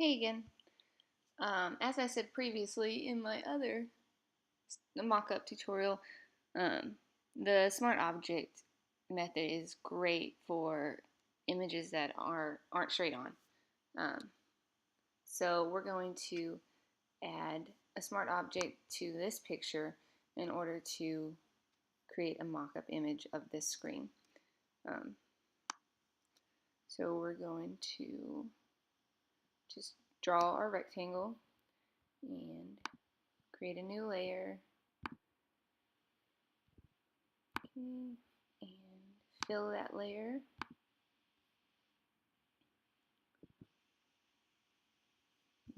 Hey again. As I said previously in my other mock-up tutorial, um, the smart object method is great for images that aren't straight on. Um, so we're going to add a smart object to this picture in order to create a mock-up image of this screen. Um, so we're going to just draw our rectangle and create a new layer. Okay, and fill that layer.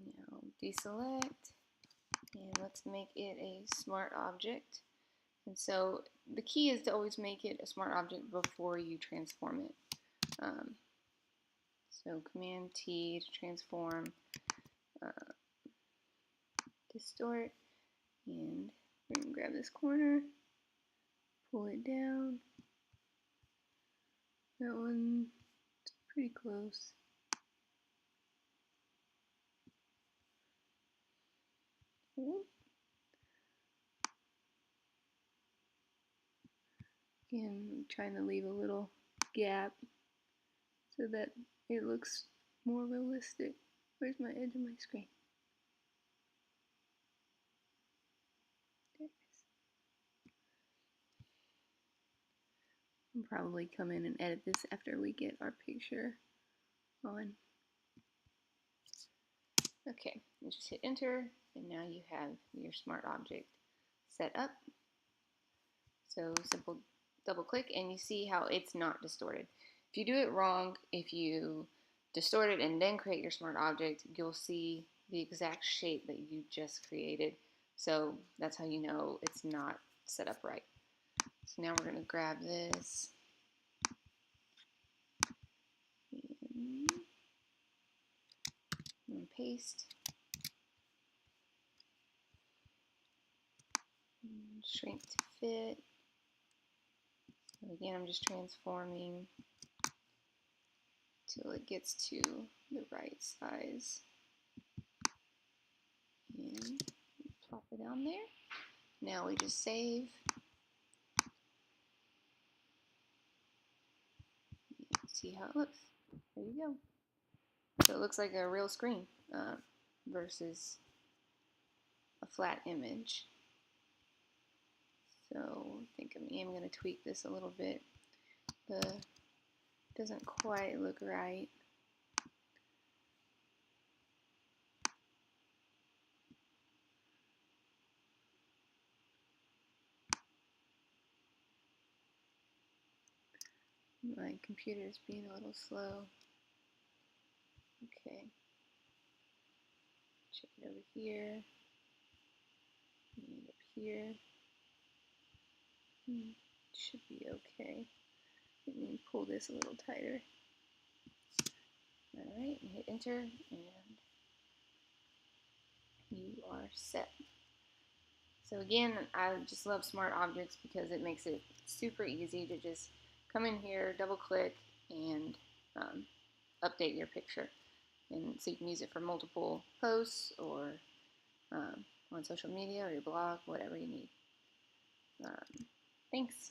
Now deselect, and let's make it a smart object. And so the key is to always make it a smart object before you transform it. So Command T to transform, distort, and we're going to grab this corner, pull it down. That one's pretty close. Again, trying to leave a little gap so that it looks more realistic. Where's my edge of my screen? There it is. I'll probably come in and edit this after we get our picture on. Okay, you just hit enter, and now you have your smart object set up. So simple double click, and you see how it's not distorted. If you do it wrong, if you distort it and then create your smart object, you'll see the exact shape that you just created. So that's how you know it's not set up right. So now we're going to grab this and paste. And shrink to fit. So again, I'm just transforming till it gets to the right size. And plop it down there. Now we just save. See how it looks. There you go. So it looks like a real screen versus a flat image. So I think I am going to tweak this a little bit. Doesn't quite look right. My computer's being a little slow. Okay. Check it over here. And up here. Should be okay. Let me pull this a little tighter. Alright, and hit enter, and you are set. So again, I just love smart objects because it makes it super easy to just come in here, double click, and update your picture. And so you can use it for multiple posts or on social media or your blog, whatever you need. Thanks.